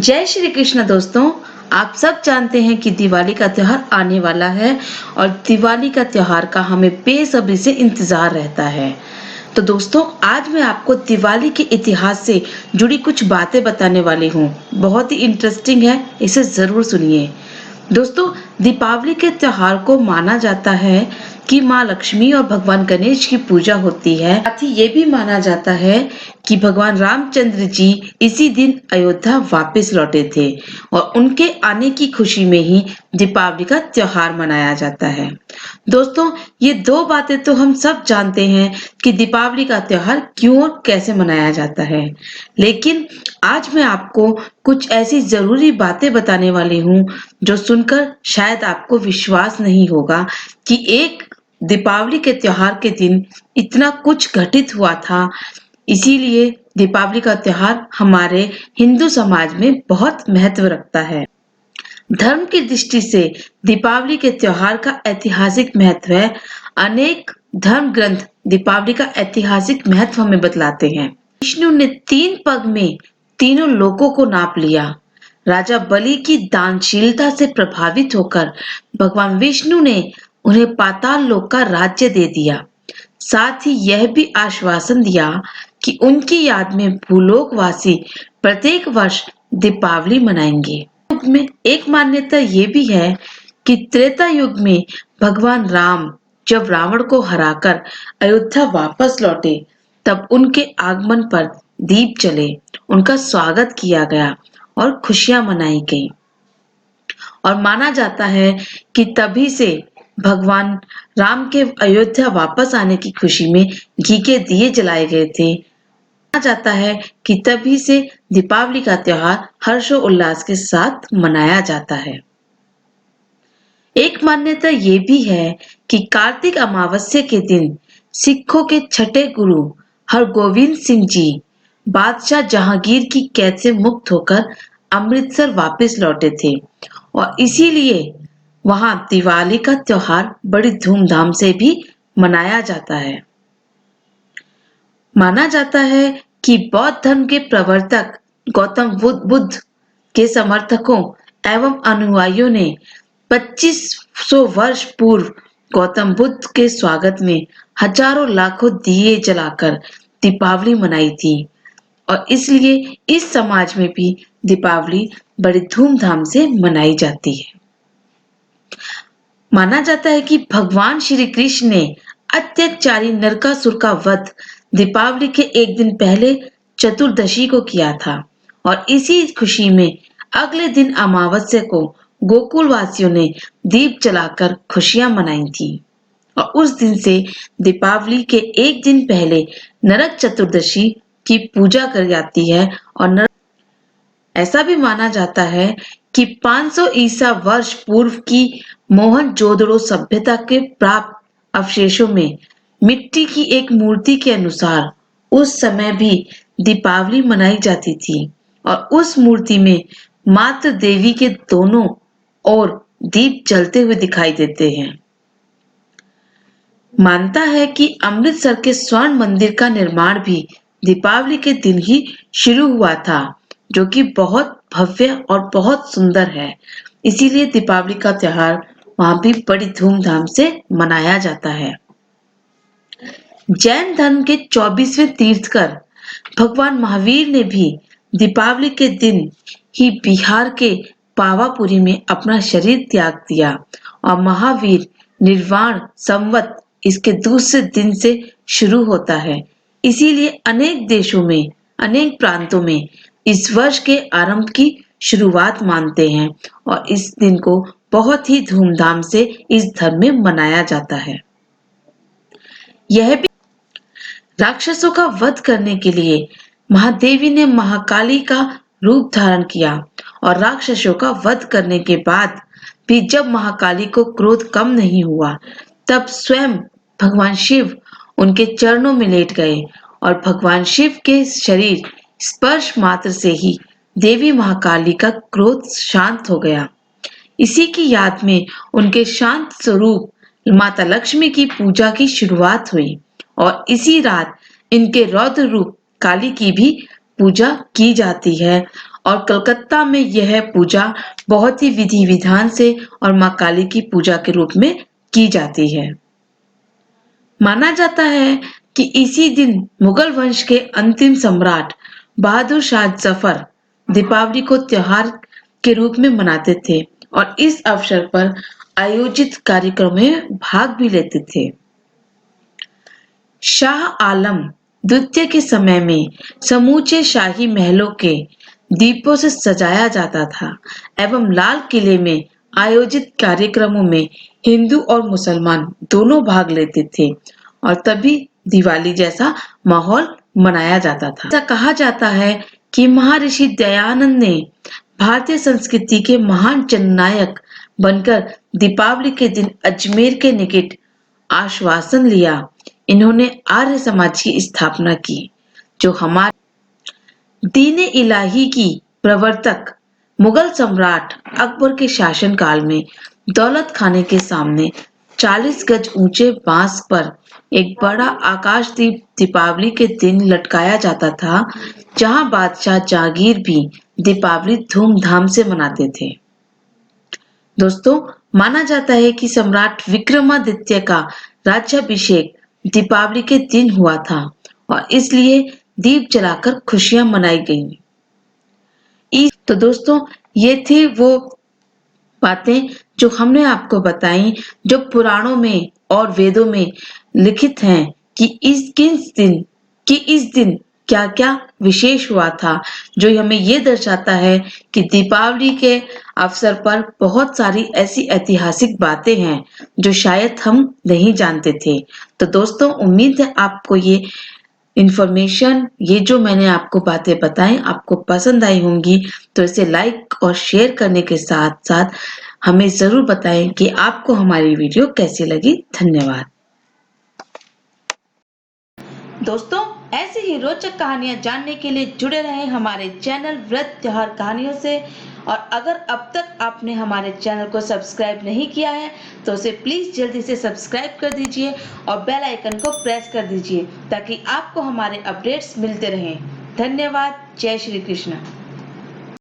जय श्री कृष्ण दोस्तों। आप सब जानते हैं कि दिवाली का त्योहार आने वाला है और दिवाली का त्योहार का हमें बेसब्री से इंतजार रहता है। तो दोस्तों, आज मैं आपको दिवाली के इतिहास से जुड़ी कुछ बातें बताने वाली हूँ। बहुत ही इंटरेस्टिंग है, इसे जरूर सुनिए। दोस्तों, दीपावली के त्योहार को माना जाता है कि माँ लक्ष्मी और भगवान गणेश की पूजा होती है। साथ ही ये भी माना जाता है कि भगवान रामचंद्र जी इसी दिन अयोध्या वापस लौटे थे और उनके आने की खुशी में ही दीपावली का त्योहार मनाया जाता है। दोस्तों, ये दो बातें तो हम सब जानते हैं कि दीपावली का त्योहार क्यों और कैसे मनाया जाता है, लेकिन आज मैं आपको कुछ ऐसी जरूरी बातें बताने वाली हूँ जो सुनकर शायद आपको विश्वास नहीं होगा कि एक दीपावली के त्योहार के दिन इतना कुछ घटित हुआ था। इसीलिए दीपावली का त्योहार हमारे हिंदू समाज में बहुत महत्व रखता है। धर्म की दृष्टि से दीपावली के त्योहार का ऐतिहासिक महत्व है। अनेक धर्म ग्रंथ दीपावली का ऐतिहासिक महत्व हमें बतलाते हैं। विष्णु ने 3 पग में तीनों लोकों को नाप लिया। राजा बलि की दानशीलता से प्रभावित होकर भगवान विष्णु ने उन्हें पाताल लोक का राज्य दे दिया। साथ ही यह भी आश्वासन दिया कि उनकी याद में भूलोकवासी प्रत्येक वर्ष दीपावली मनाएंगे। युग में एक मान्यता ये भी है कि त्रेता युग में भगवान राम जब रावण को हराकर अयोध्या वापस लौटे, तब उनके आगमन पर दीप जले, उनका स्वागत किया गया और खुशियां मनाई गई। और माना जाता है कि तभी से भगवान राम के अयोध्या वापस आने की खुशी में घी के दिए जलाए गए थे। माना जाता है कि तभी से दीपावली का त्योहार हर्षोल्लास के साथ मनाया जाता है। एक मान्यता ये भी है कि कार्तिक अमावस्या के दिन सिखों के छठे गुरु हरगोविंद सिंह जी बादशाह जहांगीर की कैद से मुक्त होकर अमृतसर वापस लौटे थे और इसीलिए वहां दिवाली का त्योहार बड़ी धूमधाम से भी मनाया जाता है। माना जाता है कि बौद्ध धर्म के प्रवर्तक गौतम बुद्ध के समर्थकों एवं अनुयायियों ने 2500 वर्ष पूर्व गौतम बुद्ध के स्वागत में हजारों लाखों दिए जलाकर दीपावली मनाई थी और इसलिए इस समाज में भी दीपावली बड़ी धूमधाम से मनाई जाती है। माना जाता है कि भगवान श्री कृष्ण ने अत्याचारी नरकासुर का वध दीपावली के एक दिन पहले चतुर्दशी को किया था और इसी खुशी में अगले दिन अमावस्या को गोकुल वासियों ने दीप जलाकर खुशियां मनाई थी और उस दिन से दीपावली के एक दिन पहले नरक चतुर्दशी की पूजा की जाती है और ऐसा भी माना जाता है कि 500 ईसा वर्ष पूर्व की मोहनजोदड़ो सभ्यता के प्राप्त अवशेषों में मिट्टी की एक मूर्ति के अनुसार उस समय भी दीपावली मनाई जाती थी और उस मूर्ति में मातृ देवी के दोनों ओर दीप जलते हुए दिखाई देते हैं। मानता है कि अमृतसर के स्वर्ण मंदिर का निर्माण भी दीपावली के दिन ही शुरू हुआ था, जो कि बहुत भव्य और बहुत सुंदर है। इसीलिए दीपावली का त्योहार वहां भी बड़ी धूमधाम से मनाया जाता है। जैन धर्म के 24वें तीर्थकर भगवान महावीर ने भी दीपावली के दिन ही बिहार के पावापुरी में अपना शरीर त्याग दिया और महावीर निर्वाण संवत इसके दूसरे दिन से शुरू होता है। इसीलिए अनेक देशों में, अनेक प्रांतों में इस वर्ष के आरंभ की शुरुआत मानते हैं और इस दिन को बहुत ही धूमधाम से इस धर्म में मनाया जाता है। यह भी राक्षसों का वध करने के लिए महादेवी ने महाकाली का रूप धारण किया और राक्षसों का वध करने के बाद भी जब महाकाली को क्रोध कम नहीं हुआ, तब स्वयं भगवान शिव उनके चरणों में लेट गए और भगवान शिव के शरीर स्पर्श मात्र से ही देवी महाकाली का क्रोध शांत हो गया। इसी की याद में उनके शांत स्वरूप माता लक्ष्मी की पूजा की शुरुआत हुई और इसी रात इनके रौद्र रूप काली की भी पूजा की जाती है और कलकत्ता में यह पूजा बहुत ही विधि विधान से और माँ काली की पूजा के रूप में की जाती है। माना जाता है कि इसी दिन मुगल वंश के अंतिम सम्राट बहादुर शाह जफर दीपावली को त्योहार के रूप में मनाते थे और इस अवसर पर आयोजित कार्यक्रम में भाग भी लेते थे। शाह आलम द्वितीय के समय में समूचे शाही महलों के दीपों से सजाया जाता था एवं लाल किले में आयोजित कार्यक्रमों में हिंदू और मुसलमान दोनों भाग लेते थे और तभी दिवाली जैसा माहौल मनाया जाता था। ऐसा कहा जाता है कि महर्षि दयानंद ने भारतीय संस्कृति के महान जननायक बनकर दीपावली के दिन अजमेर के निकट आश्वासन लिया। इन्होंने आर्य समाज की स्थापना की जो हमारे दीन इलाही की प्रवर्तक मुगल सम्राट अकबर के शासनकाल में दौलत खाने के सामने 40 गज ऊंचे बांस पर एक बड़ा आकाशदीप दीपावली के दिन लटकाया जाता था, जहां बादशाह जहांगीर भी दीपावली धूमधाम से मनाते थे। दोस्तों, माना जाता है कि सम्राट विक्रमादित्य का राज्याभिषेक दीपावली के दिन हुआ था और इसलिए दीप जलाकर खुशियां मनाई गईं। तो दोस्तों, ये थी वो बातें जो हमने आपको बताई, जो पुराणों में और वेदों में लिखित हैं कि इस दिन क्या क्या विशेष हुआ था, जो हमें ये दर्शाता है कि दीपावली के अवसर पर बहुत सारी ऐसी ऐतिहासिक बातें हैं जो शायद हम नहीं जानते थे। तो दोस्तों, उम्मीद है आपको ये इन्फॉर्मेशन, ये जो मैंने आपको बातें बताई, आपको पसंद आई होंगी। तो इसे लाइक और शेयर करने के साथ साथ हमें जरूर बताएं कि आपको हमारी वीडियो कैसी लगी। धन्यवाद। दोस्तों, ऐसी ही रोचक कहानियां जानने के लिए जुड़े रहें हमारे चैनल व्रत त्योहार कहानियों से। और अगर अब तक आपने हमारे चैनल को सब्सक्राइब नहीं किया है तो उसे प्लीज जल्दी से सब्सक्राइब कर दीजिए और बेल आइकन को प्रेस कर दीजिए ताकि आपको हमारे अपडेट्स मिलते रहें। धन्यवाद। जय श्री कृष्ण।